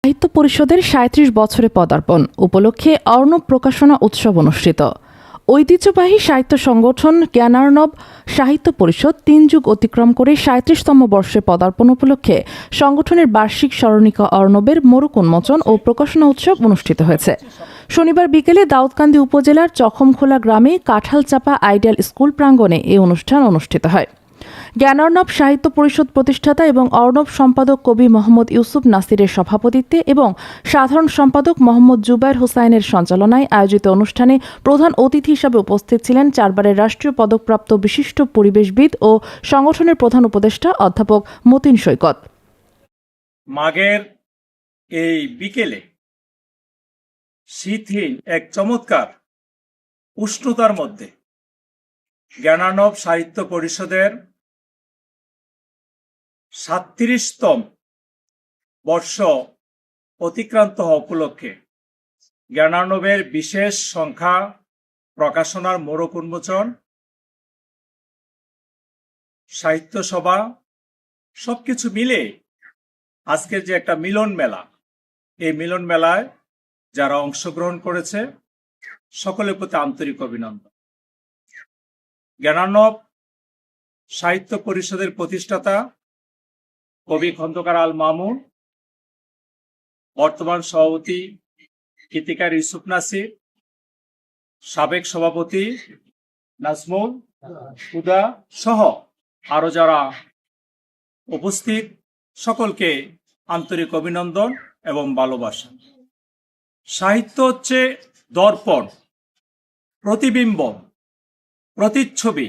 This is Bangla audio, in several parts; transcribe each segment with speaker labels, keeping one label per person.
Speaker 1: সাহিত্য পরিষদের ৩৭ বছরে পদার্পণ উপলক্ষে অর্ণব প্রকাশনা উৎসব অনুষ্ঠিত। ঐতিহ্যবাহী সাহিত্য সংগঠন জ্ঞানার্ণব সাহিত্য পরিষদ ৩ যুগ অতিক্রম করে ৩৭তম বর্ষে পদার্পণ উপলক্ষে সংগঠনের বার্ষিক স্মরণিকা অর্ণবের মোড়ক উন্মোচন ও প্রকাশনা উৎসব অনুষ্ঠিত হয়েছে। শনিবার বিকেলে দাউদকান্দি উপজেলার চখমখোলা গ্রামে কাঁঠালচাপা আইডিয়াল স্কুল প্রাঙ্গণে এই অনুষ্ঠান অনুষ্ঠিত হয়। জ্ঞানার্ণব সাহিত্য পরিষদ প্রতিষ্ঠাতা এবং অর্ণব সম্পাদক কবি মোহাম্মদ ইউসুফ নাসিরের সভাপতিত্বে এবং সাধারণ সম্পাদক মোহাম্মদ জুবায়ের হোসাইনের সঞ্চালনায় আয়োজিত অনুষ্ঠানে প্রধান অতিথি হিসেবে উপস্থিত ছিলেন ৪ বারের রাষ্ট্রীয় পদকপ্রাপ্ত বিশিষ্ট পরিবেশবিদ ও সংগঠনের প্রধান উপদেষ্টা অধ্যাপক মতিন সৈকত।
Speaker 2: মাঘের এই বিকেলে শীতহীন এক চমৎকার উষ্ণতার মধ্যে জ্ঞানার্ণব সাহিত্য পরিষদের ৩৭তম বর্ষ অতিক্রান্ত হওয়া উপলক্ষে জ্ঞানার্ণবের বিশেষ সংখ্যা প্রকাশনার মোড়ক উন্মোচন, সাহিত্য সভা সবকিছু মিলে আজকের যে একটা মিলন মেলা, এই মিলন মেলায় যারা অংশগ্রহণ করেছে সকলের প্রতি আন্তরিক অভিনন্দন। জ্ঞানার্ণব সাহিত্য পরিষদের প্রতিষ্ঠাতা কবি খন্দকার আল মামুন, বর্তমান সভাপতি গীতিকার ইউসুফ নাসির, সাবেক সভাপতি নাজমুল হুদা সহ আরো যারা উপস্থিত সকলকে আন্তরিক অভিনন্দন এবং ভালোবাসা। সাহিত্য হচ্ছে দর্পণ, প্রতিবিম্ব, প্রতিচ্ছবি।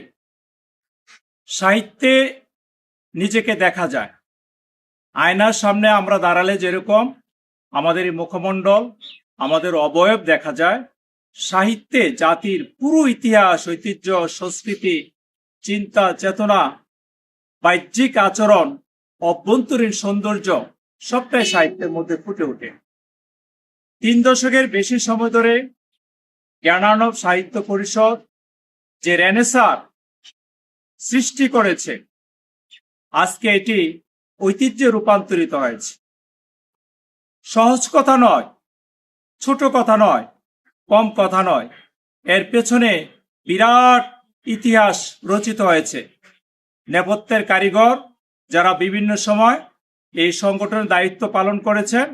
Speaker 2: সাহিত্যে নিজেকে দেখা যায়। আয়নার সামনে আমরা দাঁড়ালে যেরকম আমাদের এই মুখমণ্ডল, আমাদের অবয়ব দেখা যায়, সাহিত্যে জাতির পুরো ইতিহাস, ঐতিহ্য, সংস্কৃতি, চিন্তা, চেতনা, বাহ্যিক আচরণ, অভ্যন্তরীণ সৌন্দর্য সবটাই সাহিত্যের মধ্যে ফুটে ওঠে। ৩ দশকের বেশি সময় ধরে জ্ঞানার্ণব সাহিত্য পরিষদ যে রেনেসাঁর সৃষ্টি করেছে, আজকে এটি ঐতিহ্যে রূপান্তরিত হয়েছে। সহজ কথা নয়, ছোট কথা নয়, কম কথা নয়, এর পেছনে বিরাট ইতিহাস রচিত হয়েছে। নেপথ্যের কারিগর যারা বিভিন্ন সময় এই সংগঠনের দায়িত্ব পালন করেছেন,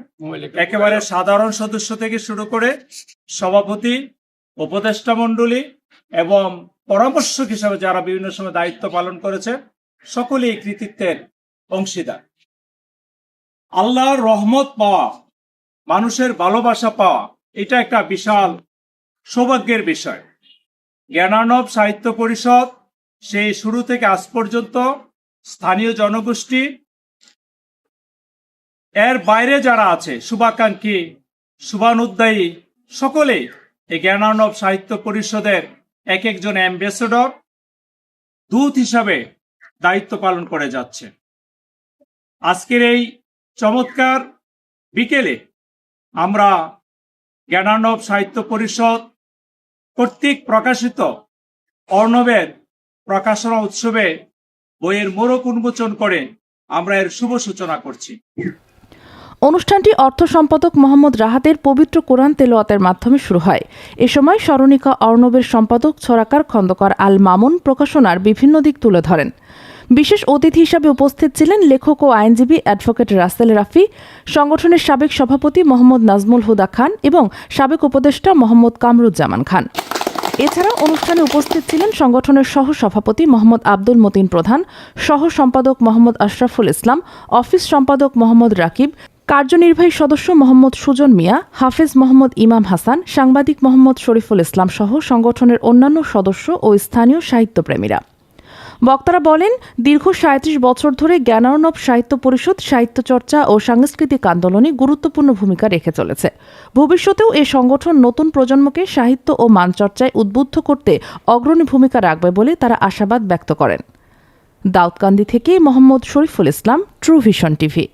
Speaker 2: একেবারে সাধারণ সদস্য থেকে শুরু করে সভাপতি, উপদেষ্টা মণ্ডলী এবং পরামর্শক হিসেবে যারা বিভিন্ন সময় দায়িত্ব পালন করেছে, সকলেই কৃতিত্বের অংশীদার। আল্লাহর রহমত পাওয়া, মানুষের ভালোবাসা পাওয়া, এটা একটা বিশাল সৌভাগ্যের বিষয়। জ্ঞানার্ণব সাহিত্য পরিষদ সেই শুরু থেকে আজ পর্যন্ত স্থানীয় জনগোষ্ঠী, এর বাইরে যারা আছে, শুভাকাঙ্ক্ষী, শুভানুদ্দায়ী, সকলেই এই জ্ঞানার্ণব সাহিত্য পরিষদের এক একজন অ্যাম্বাসেডর, দূত হিসাবে দায়িত্ব পালন করে যাচ্ছে। আজকের এই চমৎকার বিকেলে আমরা জ্ঞানার্ণব সাহিত্য পরিষদ কর্তৃক প্রকাশিত অর্ণবের প্রকাশনা উৎসবে বইয়ের মোড়ক উন্মোচন করে আমরা এর শুভ সূচনা করছি।
Speaker 1: অনুষ্ঠানটি অর্থ সম্পাদক মোহাম্মদ রাহাতের পবিত্র কোরআন তেলাওয়াতের মাধ্যমে শুরু হয়। এ সময় স্মরণিকা অর্ণবের সম্পাদক ছড়াকার খন্দকার আল মামুন প্রকাশনার বিভিন্ন দিক তুলে ধরেন। বিশেষ অতিথি হিসাবে উপস্থিত ছিলেন লেখক ও আইনজীবী অ্যাডভোকেট রাসেল রাফি, সংগঠনের সাবেক সভাপতি মোহাম্মদ নাজমুল হুদা খান এবং সাবেক উপদেষ্টা মোহাম্মদ কামরুজ্জামান খান। এছাড়া অনুষ্ঠানে উপস্থিত ছিলেন সংগঠনের সহ সভাপতি মোহাম্মদ আব্দুল মতিন প্রধান, সহ সম্পাদক মোহাম্মদ আশরাফুল ইসলাম, অফিস সম্পাদক মোহাম্মদ রাকিব, কার্যনির্বাহী সদস্য মোহাম্মদ সুজন মিয়া, হাফেজ মোহাম্মদ ইমাম হাসান, সাংবাদিক মোহাম্মদ শরীফুল ইসলাম সহ সংগঠনের অন্যান্য সদস্য ও স্থানীয় সাহিত্যপ্রেমীরা। বক্তারা বলেন, দীর্ঘ ৩৭ বছর ধরে জ্ঞানার্ণব সাহিত্য পরিষদ সাহিত্য চর্চা ও সাংস্কৃতিক আন্দোলনে গুরুত্বপূর্ণ ভূমিকা রেখে চলেছে। ভবিষ্যতেও এই সংগঠন নতুন প্রজন্মকে সাহিত্য ও মানচর্চায় উদ্বুদ্ধ করতে অগ্রণী ভূমিকা রাখবে বলে তারা আশাবাদ ব্যক্ত করেন। দাউদকান্দি থেকে Mohammad Shariful Islam, true vision TV.